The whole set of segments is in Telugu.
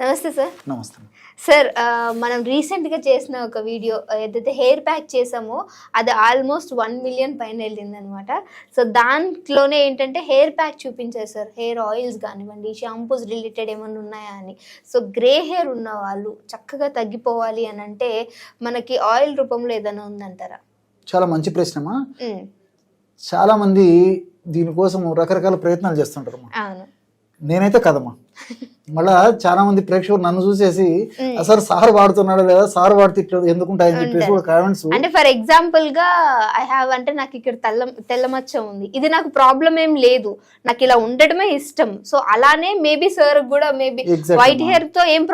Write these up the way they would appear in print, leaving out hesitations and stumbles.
నమస్తే సార్. నమస్తే సార్, మనం రీసెంట్గా చేసిన ఒక వీడియో ఏదైతే హెయిర్ ప్యాక్ చేసామో అది ఆల్మోస్ట్ 1 మిలియన్ పైన వెళ్ళింది అనమాట. సో దాంట్లోనే ఏంటంటే హెయిర్ ప్యాక్ చూపించారు సార్, హెయిర్ ఆయిల్స్ కానివ్వండి, షాంపూస్ రిలేటెడ్ ఏమైనా ఉన్నాయా అని. సో గ్రే హెయిర్ ఉన్న వాళ్ళు చక్కగా తగ్గిపోవాలి అని అంటే మనకి ఆయిల్ రూపంలో ఏదైనా ఉందంటారా? చాలా మంచి ప్రశ్నమా. చాలా మంది దీనికోసం రకరకాల ప్రయత్నాలు చేస్తుంటారు. అవును, నేనైతే కదమ్మా. మళ్ళా చాలా మంది ప్రేక్షకులు నన్ను చూసేసి అసలు సార్ వాడుతున్నాడా లేదా, సార్ వాడితే ఇట్లా ఎందుకుంటాయని చెప్పేసి కూడా కామెంట్స్. అంటే ఫర్ ఎగ్జాంపుల్ గా ఐ హావ్ అంటే నాకు ఇక్కడ తెల్ల మచ్చ ఉంది, ఇది నాకు ప్రాబ్లం ఏం లేదు, నాకు ఇలా ఉండటమే ఇష్టం. సో అలానే మేబీ సార్ కూడా మేబీ వైట్ హెయిర్ తో ఏం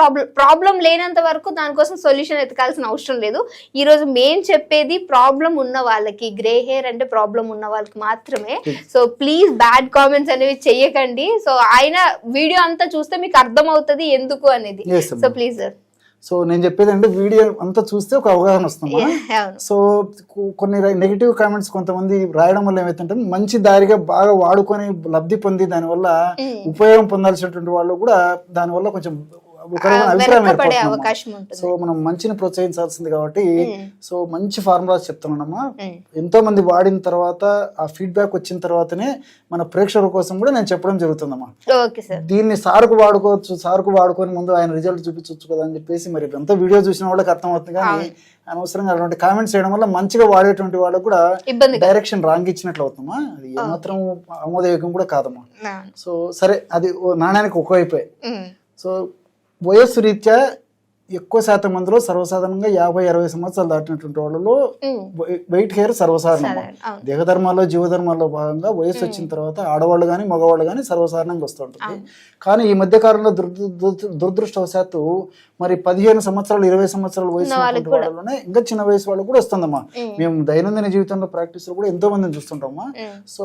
ప్రాబ్లం లేనంత వరకు దానికోసం సొల్యూషన్ ఎతకాల్సిన అవసరం లేదు. ఈ రోజు మేము చెప్పేది ప్రాబ్లం ఉన్న వాళ్ళకి, గ్రే హెయిర్ అంటే ప్రాబ్లం ఉన్న వాళ్ళకి మాత్రమే. సో ప్లీజ్ బ్యాడ్ కామెంట్స్ అనేవి చెయ్యకండి. సో ఆయన వీడియో అంతా చూస్తే మీకు అర్థం అవుతుంది ఎందుకు అనేది. So please sir. సో నేను చెప్పేది అంటే వీడియో అంతా చూస్తే ఒక అవగాహన వస్తుంది. సో కొన్ని నెగిటివ్ కామెంట్స్ కొంతమంది రాయడం వల్ల ఏమైతుంటే మంచి దారిగా బాగా వాడుకొని లబ్ధి పొంది దానివల్ల ఉపయోగం పొందాల్సినటువంటి వాళ్ళు కూడా దానివల్ల కొంచెం అభిప్రాయం ఏర్పడుతుంది. సో మనం మంచిని ప్రోత్సహించాల్సింది కాబట్టి సో మంచి ఫార్ములాస్ చెప్తున్నానమ్మా. ఎంతో మంది వాడిన తర్వాత ఆ ఫీడ్బ్యాక్ వచ్చిన తర్వాతనే మన ప్రేక్షకుల కోసం కూడా నేను చెప్పడం జరుగుతుందమ్మా. దీన్ని సార్కు వాడుకోవచ్చు, సార్కు వాడుకొని ముందు ఆయన రిజల్ట్ చూపించవచ్చు కదా అని చెప్పేసి మరి ఎంతో వీడియో చూసిన వాళ్ళకి అర్థం అవుతుంది. కానీ అనవసరంగా అటువంటి కామెంట్స్ చేయడం వల్ల మంచిగా వాడేటువంటి వాళ్ళకు కూడా డైరెక్షన్ రాంగ్ ఇచ్చినట్లు అవుతుందమ్మా. అది ఏమాత్రం ఆమోదయోగ్యం కూడా కాదమ్మా. సో సరే, అది నాణ్యానికి ఒకవైపే. సో వయస్సు రీత్యా ఎక్కువ శాతం మందిలో సర్వసాధారణంగా 50-60 సంవత్సరాలు దాటినటువంటి వాళ్ళలో వైట్ హెయిర్ సర్వసాధారణం. దేహధర్మాల్లో జీవధర్మాల్లో భాగంగా వయస్సు వచ్చిన తర్వాత ఆడవాళ్ళు కానీ మగవాళ్ళు కానీ సర్వసాధారణంగా వస్తుంటుంది. కానీ ఈ మధ్య కాలంలో దురదృష్టవశాత్తు మరి 15 సంవత్సరాలు 20 సంవత్సరాల వయసు వాళ్ళలోనే ఇంకా చిన్న వయసు వాళ్ళు కూడా వస్తుందమ్మా. మేము దైనందిన జీవితంలో ప్రాక్టీస్ లో కూడా ఎంతో మందిని చూస్తుంటామా. సో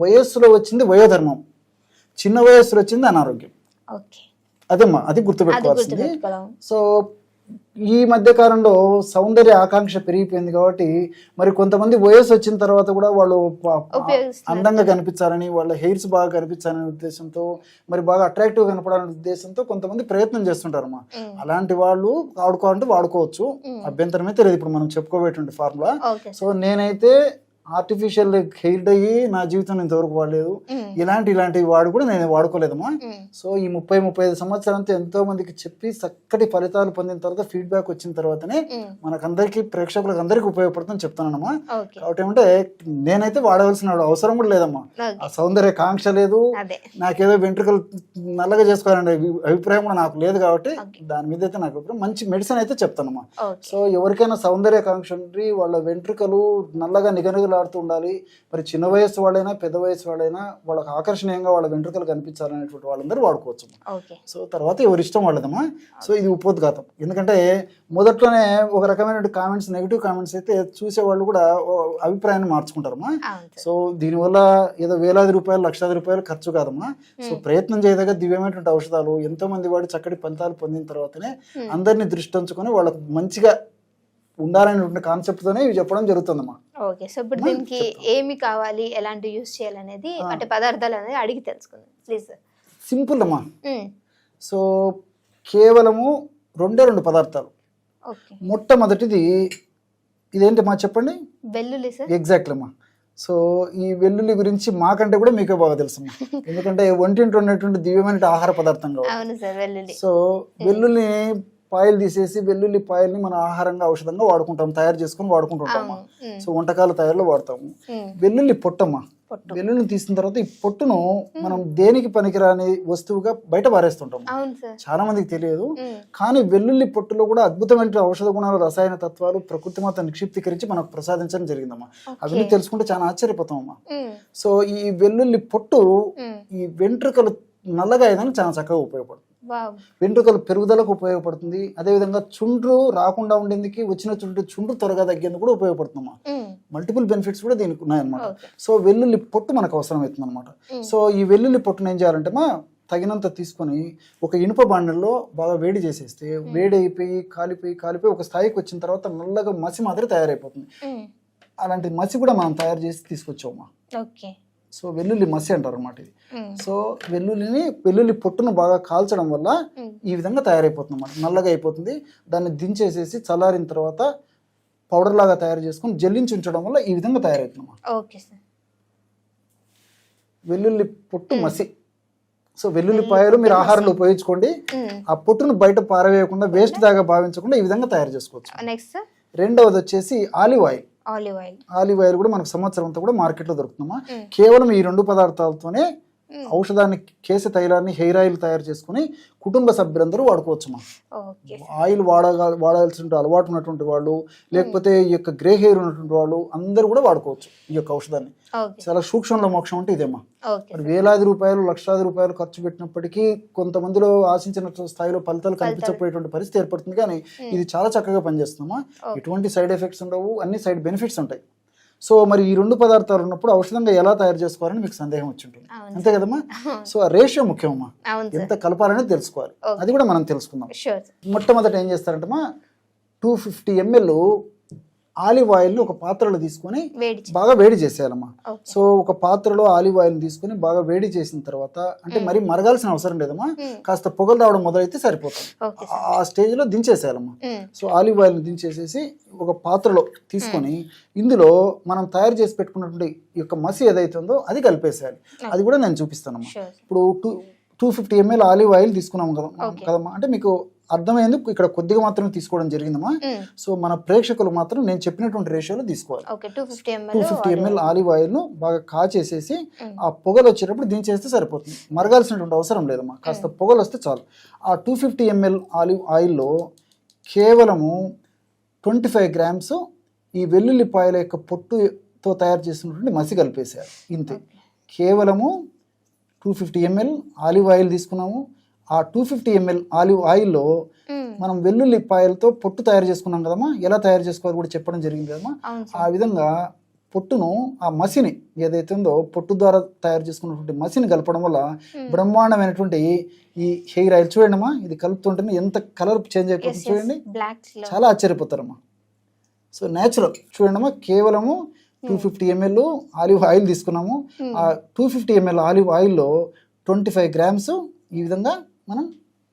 వయస్సులో వచ్చింది వయోధర్మం, చిన్న వయస్సులో వచ్చింది అనారోగ్యం. అదేమ్మా, అది గుర్తుపెట్టుకోవాల్సింది. సో ఈ మధ్య కాలంలో సౌందర్య ఆకాంక్ష పెరిగిపోయింది కాబట్టి మరి కొంతమంది వయసు వచ్చిన తర్వాత కూడా వాళ్ళు అందంగా కనిపించాలని, వాళ్ళ హెయిర్స్ బాగా కనిపించాలనే ఉద్దేశంతో, మరి బాగా అట్రాక్టివ్ కనపడాలనే ఉద్దేశంతో కొంతమంది ప్రయత్నం చేస్తుంటారమ్మా. అలాంటి వాళ్ళు వాడుకోవాలంటే వాడుకోవచ్చు, అభ్యంతరం అయితే లేదు. ఇప్పుడు మనం చెప్పుకోబోయేటువంటి ఫార్ములా. సో నేనైతే ఆర్టిఫిషియల్ హెయిర్ డై నా జీవితం ఇంతవరకు వాడలేదు, ఇలాంటి వాడు కూడా నేను వాడుకోలేదమ్మా. సో ఈ 30-35 సంవత్సరాలతో ఎంతో మందికి చెప్పి చక్కటి ఫలితాలు పొందిన తర్వాత ఫీడ్బ్యాక్ వచ్చిన తర్వాతనే మనకందరికి ప్రేక్షకులకు అందరికి ఉపయోగపడుతుందని చెప్తానమ్మా. కాబట్టి ఏమంటే నేనైతే వాడవలసిన అవసరం కూడా లేదమ్మా. ఆ సౌందర్య కాంక్ష లేదు, నాకేదో వెంట్రుకలు నల్లగా చేసుకోవాలనే అభిప్రాయం కూడా నాకు లేదు. కాబట్టి దాని మీద అయితే నాకు మంచి మెడిసిన్ అయితే చెప్తానమ్మా. సో ఎవరికైనా సౌందర్య కాంక్ష ఉండి వాళ్ళ వెంట్రుకలు నల్లగా నిగనిగలు ఉండాలి, మరి చిన్న వయసు వాళ్ళైనా పెద్ద వయసు వాళ్ళైనా వాళ్ళకి ఆకర్షణీయంగా వాళ్ళ వెంట్రుకలు కనిపించాలనేటువంటి వాళ్ళందరూ వాడుకోవచ్చు. సో తర్వాత ఎవరి ఇష్టం వాళ్ళదమ్మా. సో ఇది ఉపోద్ఘాతం. ఎందుకంటే మొదట్లోనే ఒక రకమైన కామెంట్స్, నెగిటివ్ కామెంట్స్ అయితే చూసేవాళ్ళు కూడా అభిప్రాయాన్ని మార్చుకుంటారమ్మా. సో దీనివల్ల ఏదో వేలాది రూపాయలు, లక్షలాది రూపాయలు ఖర్చు కాదమ్మా. సో ప్రయత్నం చేయదగ్గ దివ్యమైనటువంటి ఔషధాలు ఎంతో మంది వాడి చక్కటి ఫలితాలు పొందిన తర్వాతనే అందరినీ దృష్టి ఉంచుకొని వాళ్ళకు మంచిగా ఉండాలనేటువంటి కాన్సెప్ట్ తోనే ఇవి చెప్పడం జరుగుతుందమ్మా. ఓకే, సో ఇప్పుడు దీనికి ఏమి కావాలి, ఎలాంటి యూస్ చేయాలనేది అంటే పదార్థాలు అనేది అడిగి తెలుసుకుందాం ప్లీజ్. సింపుల్ అమ్మా. సో కేవలము 2 పదార్థాలు. మొట్టమొదటిది ఇదేంటమ్మా చెప్పండి? వెల్లుల్లి సార్. ఎగ్జాక్ట్లీ అమ్మా. సో ఈ వెల్లుల్లి గురించి మాకంటే కూడా మీకే బాగా తెలుసమ్మా, ఎందుకంటే ఒంటింటి ఉన్నటువంటి దివ్యమైన ఆహార పదార్థం కాబట్టి. సో వెల్లుల్లి పాయలు తీసేసి వెల్లుల్లి పాయల్ని మన ఆహారంగా ఔషధంగా వాడుకుంటాం, తయారు చేసుకుని వాడుకుంటుంటాము. సో వంటకాల తయారులో వాడతాము. వెల్లుల్లి పొట్టమ్మా. వెల్లుల్లి తీసిన తర్వాత ఈ పొట్టును మనం దేనికి పనికిరాని వస్తువుగా బయట పారేస్తుంటాము. చాలా మందికి తెలియదు, కానీ వెల్లుల్లి పొట్టులో కూడా అద్భుతమైన ఔషధ గుణాలు, రసాయన తత్వాలు ప్రకృతి మాత నిక్షిప్తీకరించి మనకు ప్రసాదించడం జరిగిందమ్మా. అవన్నీ తెలుసుకుంటే చాలా ఆశ్చర్యపోతామమ్మా. సో ఈ వెల్లుల్లి పొట్టు ఈ వెంట్రుకలు నల్లగా అయ్యేదానికి చాలా చక్కగా ఉపయోగపడుతుంది. వెంట్రుకలు పెరుగుదలకు ఉపయోగపడుతుంది. అదేవిధంగా చుండ్రు రాకుండా ఉండేందుకు, వచ్చిన చుండ్రు త్వరగా తగ్గేందుకు కూడా ఉపయోగపడుతుందమ్మా. మల్టిపుల్ బెనిఫిట్స్ కూడా దీనికి ఉన్నాయన్నమాట. సో వెల్లుల్లి పొట్టు మనకు అవసరం అవుతుంది అనమాట. సో ఈ వెల్లుల్లి పొట్టును ఏం చేయాలంటే తగినంత తీసుకొని ఒక ఇనుప బాండల్లో బాగా వేడి చేసేస్తే వేడి అయిపోయి కాలిపోయి ఒక స్థాయికి వచ్చిన తర్వాత నల్లగా మసి మాదిరి తయారైపోతుంది. అలాంటి మసి కూడా మనం తయారు చేసి తీసుకొచ్చామా. సో వెల్లుల్లి మసి అంటారు అనమాట ఇది. సో వెల్లుల్లి పొట్టును బాగా కాల్చడం వల్ల ఈ విధంగా తయారైపోతుంది అన్నమాట, నల్లగా అయిపోతుంది. దాన్ని దించేసేసి చల్లారిన తర్వాత పౌడర్ లాగా తయారు చేసుకుని జల్లించి ఉంచడం వల్ల ఈ విధంగా తయారవుతుంది అన్నమాట. వెల్లుల్లి పొట్టు మసి. సో వెల్లుల్లిపాయలు మీరు ఆహారంలో ఉపయోగించుకోండి, ఆ పొట్టును బయట పారవేయకుండా వేస్ట్ దాకా భావించకుండా ఈ విధంగా తయారు చేసుకోవచ్చు. రెండవది వచ్చేసి ఆలివ్ ఆయిల్ కూడా మనకు సంవత్సరం అంతా కూడా మార్కెట్లో దొరుకుతుందమ్మా. కేవలం ఈ 2 పదార్థాలతోనే ఔషధాన్ని, కేశ తైలాన్ని, హెయిర్ ఆయిల్ తయారు చేసుకుని కుటుంబ సభ్యులందరూ వాడుకోవచ్చమ్మా. ఆయిల్ వాడాల్సిన అలవాటు ఉన్నటువంటి వాళ్ళు, లేకపోతే ఈ యొక్క గ్రే హెయిర్ ఉన్నటువంటి వాళ్ళు అందరూ కూడా వాడుకోవచ్చు ఈ యొక్క ఔషధాన్ని. చాలా సూక్ష్మంలో మోక్షం అంటే ఇదేమ్మా. మరి వేలాది రూపాయలు, లక్షలాది రూపాయలు ఖర్చు పెట్టినప్పటికీ కొంతమందిలో ఆశించిన స్థాయిలో ఫలితాలు కనిపించకపోయేటువంటి పరిస్థితి ఏర్పడుతుంది. కానీ ఇది చాలా చక్కగా పనిచేస్తుందమ్మా, ఎటువంటి సైడ్ ఎఫెక్ట్స్ ఉండవు, అన్ని సైడ్ బెనిఫిట్స్ ఉంటాయి. సో మరి ఈ 2 పదార్థాలు ఉన్నప్పుడు ఔషధంగా ఎలా తయారు చేసుకోవాలని మీకు సందేహం వచ్చి ఉంటుంది, అంతే కదమ్మా. సో ఆ రేషియో ముఖ్యమమ్మా, ఎంత కలపాలనేది తెలుసుకోవాలి, అది కూడా మనం తెలుసుకుందాం. మొట్టమొదట ఏం చేస్తారంటమ్మా, 250 ml ఆలివ్ ఆయిల్ని ఒక పాత్రలో తీసుకొని బాగా వేడి చేసేయాలమ్మా. సో ఒక పాత్రలో ఆలివ్ ఆయిల్ తీసుకొని బాగా వేడి చేసిన తర్వాత, అంటే మరి మరగాల్సిన అవసరం లేదమ్మా, కాస్త పొగలు రావడం మొదలైతే సరిపోతుంది, ఆ స్టేజ్ లో దించేసేయాలమ్మా. సో ఆలివ్ ఆయిల్ దించేసేసి ఒక పాత్రలో తీసుకొని ఇందులో మనం తయారు చేసి పెట్టుకున్నటువంటి ఈ యొక్క మసి ఏదైతే ఉందో అది కలిపేసేయాలి. అది కూడా నేను చూపిస్తానమ్మా. ఇప్పుడు 250 ml ఆలివ్ ఆయిల్ తీసుకున్నాము కదమ్మా, అంటే మీకు అర్థమైంది, ఇక్కడ కొద్దిగా మాత్రమే తీసుకోవడం జరిగిందమ్మా. సో మన ప్రేక్షకులు మాత్రం నేను చెప్పినటువంటి రేషియోలో తీసుకోవాలి. 250 ml ఆలివ్ ఆయిల్ ను బాగా కాచేసేసి ఆ పొగలు వచ్చేటప్పుడు దించేస్తే సరిపోతుంది, మరగాల్సినటువంటి అవసరం లేదమ్మా, కాస్త పొగలు వస్తే చాలు. ఆ 250 ml ఆలివ్ ఆయిల్లో కేవలము 25 grams ఈ వెల్లుల్లిపాయల యొక్క పొట్టుతో తయారు చేసినటువంటి మసి కలిపేసారు, ఇంతే. కేవలము 250 ml ఆలివ్ ఆయిల్ తీసుకున్నాము. ఆ 250 ml ఆలివ్ ఆయిల్లో మనం వెల్లుల్లిపాయలతో పొట్టు తయారు చేసుకున్నాం కదమ్మా, ఎలా తయారు చేసుకోవాలి కూడా చెప్పడం జరిగింది కదమ్మా. ఆ విధంగా పొట్టును, ఆ మసిని ఏదైతే ఉందో పొట్టు ద్వారా తయారు చేసుకున్నటువంటి మసిని కలపడం వల్ల బ్రహ్మాండమైనటువంటి ఈ హెయిర్ ఆయిల్ చూడండి అమ్మా, ఇది కలుపుతుంటేనే ఎంత కలర్ చేంజ్ అయిపోతుంది చూడండి, చాలా ఆశ్చర్యపోతారమ్మా. సో న్యాచురల్ చూడండి అమ్మా, కేవలము 250 ml ఆలివ్ ఆయిల్ తీసుకున్నాము. ఆ 250 ml ఆలివ్ ఆయిల్లో 25 grams ఈ విధంగా మనం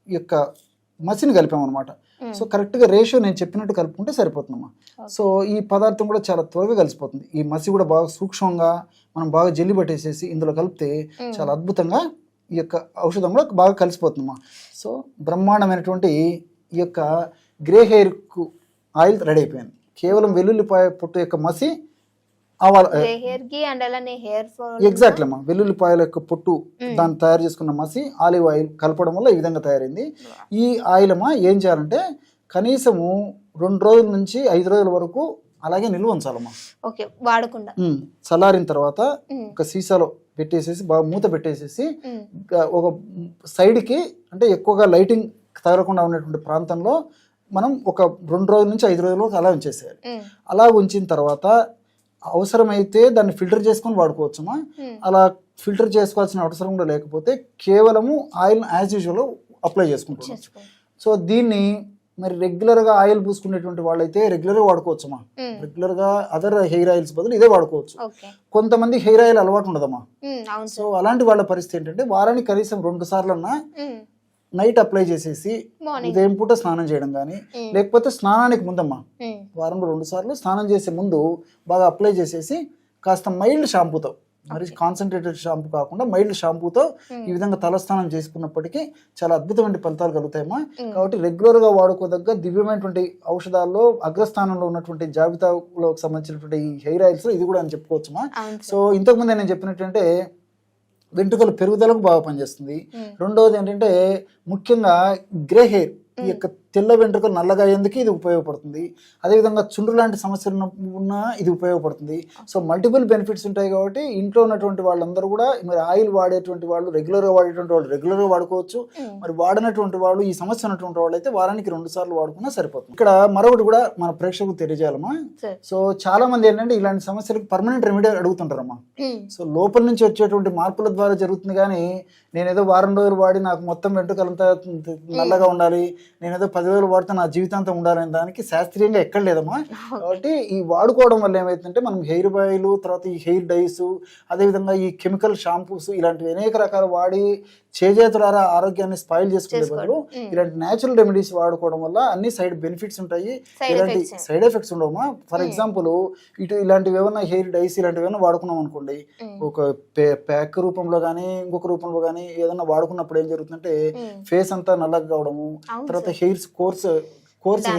ఈ యొక్క మసిని కలిపామన్నమాట. సో కరెక్ట్గా రేషియో నేను చెప్పినట్టు కలుపుకుంటే సరిపోతుందమ్మా. సో ఈ పదార్థం కూడా చాలా త్వరగా కలిసిపోతుంది. ఈ మసి కూడా బాగా సూక్ష్మంగా మనం బాగా జల్లి పట్టేసేసి ఇందులో కలిపితే చాలా అద్భుతంగా ఈ యొక్క ఔషధం కూడా బాగా కలిసిపోతుందమ్మా. సో బ్రహ్మాండమైనటువంటి ఈ యొక్క గ్రే హెయిర్కు ఆయిల్ రెడీ అయిపోయింది. కేవలం వెల్లుల్లిపాయ పొట్టు యొక్క మసి ఎగ్జాక్ట్లీ అమ్మా, వెల్లుల్లిపాయల యొక్క పొట్టు దాన్ని తయారు చేసుకున్న మసి ఆలివ్ ఆయిల్ కలపడం వల్ల ఈ విధంగా తయారైంది. ఈ ఆయిల్ అమ్మా ఏం చేయాలంటే కనీసము 2 రోజుల నుంచి 5 రోజుల వరకు అలాగే నిల్వ ఉంచాలమ్మా, వాడకుండా. చల్లారిన తర్వాత ఒక సీసాలో పెట్టేసేసి బాగా మూత పెట్టేసేసి ఒక సైడ్కి, అంటే ఎక్కువగా లైటింగ్ తగలకుండా ఉన్నటువంటి ప్రాంతంలో మనం ఒక 2 రోజుల నుంచి 5 రోజుల వరకు అలా ఉంచేసేయాలి. అలా ఉంచిన తర్వాత అవసరమైతే దాన్ని ఫిల్టర్ చేసుకొని వాడుకోవచ్చమ్మా. అలా ఫిల్టర్ చేసుకోవాల్సిన అవసరం కూడా లేకపోతే కేవలము ఆయిల్ యాజ్ యూజువల్ అప్లై చేసుకుంటున్నాం. సో దీన్ని మరి రెగ్యులర్గా ఆయిల్ పూసుకునేటువంటి వాళ్ళైతే రెగ్యులర్గా వాడుకోవచ్చమ్మా. రెగ్యులర్గా అదర్ హెయిర్ ఆయిల్స్ బదులు ఇదే వాడుకోవచ్చు. కొంతమంది హెయిర్ ఆయిల్ అలవాటు ఉండదమ్మా. సో అలాంటి వాళ్ళ పరిస్థితి ఏంటంటే వారానికి కనీసం 2 సార్లన్నా నైట్ అప్లై చేసేసి ఉదయం పూట స్నానం చేయడం కానీ, లేకపోతే స్నానానికి ముందమ్మా వారంలో 2 సార్లు స్నానం చేసే ముందు బాగా అప్లై చేసేసి కాస్త మైల్డ్ షాంపూతో, మరి కాన్సన్ట్రేటెడ్ షాంపూ కాకుండా మైల్డ్ షాంపూతో ఈ విధంగా తలస్నానం చేసుకున్నప్పటికీ చాలా అద్భుతమైన ఫలితాలు కలుగుతాయమ్మా. కాబట్టి రెగ్యులర్ గా వాడుకోదగ్గ దివ్యమైనటువంటి ఔషధాల్లో అగ్రస్థానంలో ఉన్నటువంటి జాబితాలో సంబంధించినటువంటి ఈ హెయిర్ ఆయిల్స్ ఇది కూడా అని చెప్పుకోవచ్చమ్మా. సో ఇంతకుముందు నేను చెప్పినట్టు వెంట్రుకల పెరుగుదలకు బాగా పనిచేస్తుంది. రెండవది ఏంటంటే ముఖ్యంగా గ్రే హెయిర్, ఈ యొక్క తెల్ల వెంట్రుకలు నల్లగా అయ్యేందుకు ఇది ఉపయోగపడుతుంది. అదేవిధంగా చుండ్రు లాంటి సమస్యలు ఉన్నా ఇది ఉపయోగపడుతుంది. సో మల్టిపుల్ బెనిఫిట్స్ ఉంటాయి. కాబట్టి ఇంట్లో ఉన్నటువంటి వాళ్ళందరూ కూడా మరి ఆయిల్ వాడేటువంటి వాళ్ళు, రెగ్యులర్గా వాడేటువంటి వాళ్ళు రెగ్యులర్గా వాడుకోవచ్చు. మరి వాడినటువంటి వాళ్ళు, ఈ సమస్య ఉన్నటువంటి వాళ్ళు అయితే వారానికి 2 సార్లు వాడుకున్నా సరిపోతుంది. ఇక్కడ మరొకటి కూడా మన ప్రేక్షకులకు తెలియజేయాలమ్మా. సో చాలా మంది ఏంటంటే ఇలాంటి సమస్యలకు పర్మనెంట్ రెమెడీ అడుగుతుంటారమ్మా. సో లోపల నుంచి వచ్చేటువంటి మార్పుల ద్వారా జరుగుతుంది. కానీ నేనేదో వారం రోజులు వాడి నాకు మొత్తం వెంట్రుకలంతా నల్లగా ఉండాలి, నేనేదో 10 10,000 వాడితే నా జీవితాంతం ఉండాలనే దానికి శాస్త్రీయంగా ఎక్కడ లేదమ్మా. కాబట్టి ఈ వాడుకోవడం వల్ల ఏమైతుందంటే మనం హెయిర్ ఆయిల్, తర్వాత ఈ హెయిర్ డైస్, అదేవిధంగా ఈ కెమికల్ షాంపూస్ ఇలాంటివి అనేక రకాలు వాడి చేజేతులారా ఆరోగ్యాన్ని స్పాయిల్ చేసుకునే బదులు ఇలాంటి న్యాచురల్ రెమెడీస్ వాడుకోవడం వల్ల అన్ని సైడ్ బెనిఫిట్స్ ఉంటాయి, ఇలాంటి సైడ్ ఎఫెక్ట్స్ ఉండవమ్మా. ఫర్ ఎగ్జాంపుల్ ఇలాంటివి ఏమైనా హెయిర్ డైస్ ఇలాంటివి ఏమైనా వాడుకున్నాం అనుకోండి, ఒక ప్యాక్ రూపంలో కానీ ఇంకొక రూపంలో కానీ ఏదైనా వాడుకున్నప్పుడు ఏం జరుగుతుందంటే ఫేస్ అంతా నల్లగా కావడము, తర్వాత హెయిర్స్ కోర్స్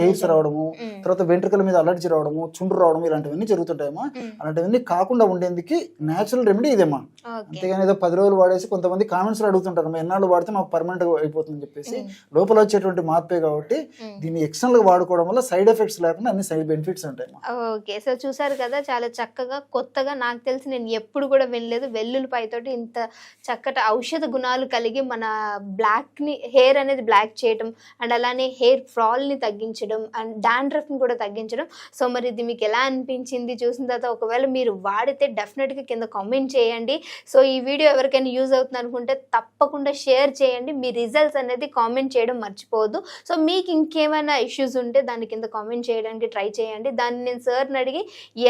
హెయిర్స్ రావడము, తర్వాత వెంట్రుకల మీద అలర్జీ రావడము, చుండ్రు రావడం, ఇలాంటివన్నీ జరుగుతుంటాయమ్మా. అలాంటివన్నీ కాకుండా ఉండేందుకు న్యాచురల్ రెమెడీ ఇదేమ్మా. అంతేగాని ఏదో 10 రోజులు వాడేసి కొంతమంది కామెంట్స్ లో అడుగుతుంటారు ఎన్నాళ్ళు వాడితే మాకు పర్మనెంట్ గా అయిపోతుందని చెప్పేసి. లోపల వచ్చేటువంటి మార్పే కాబట్టి దీన్ని ఎక్స్టర్నల్ గా వాడుకోవడం వల్ల సైడ్ ఎఫెక్ట్స్ లేకుండా అన్ని సైడ్ బెనిఫిట్స్ ఉంటాయి. ఓకే, సో చూసారు కదా, చాలా చక్కగా కొత్తగా, నాకు తెలిసి నేను ఎప్పుడు కూడా వినలేదు, వెల్లుల్లిపాయతోటి ఇంత చక్కటి ఔషధ గుణాలు కలిగి మన బ్లాక్ ని, హెయిర్ అనేది బ్లాక్ చేయడం అండ్ అలానే హెయిర్ ఫాల్ ని తగ్గించడం అండ్ డాండ్రఫ్ ని కూడా తగ్గించడం. సో మరి ఇది మీకు ఎలా అనిపించింది చూసిన తర్వాత? ఒకవేళ మీరు వాడితే డెఫినెట్ గా కింద కామెంట్ చేయండి. సో ఈ వీడియో ఎవరికైనా యూజ్ అవుతుంది అనుకుంటే తప్పకుండా షేర్ చేయండి. మీ రిజల్ట్స్ అనేది కామెంట్ చేయడం మర్చిపోవద్దు. సో మీకు ఇంకేమైనా ఇష్యూస్ ఉంటే దాని కింద కామెంట్ చేయడానికి ట్రై చేయండి. దాన్ని నేను సార్ని అడిగి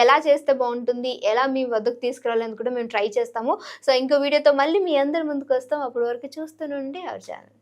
ఎలా చేస్తే బాగుంటుంది, ఎలా మీ వద్దకు తీసుకురావాలని కూడా మేము ట్రై చేస్తాము. సో ఇంకో వీడియోతో మళ్ళీ మీ అందరి ముందుకు వస్తాం. అప్పటి వరకు చూస్తూనే ఉండి అవర్ ఛానల్.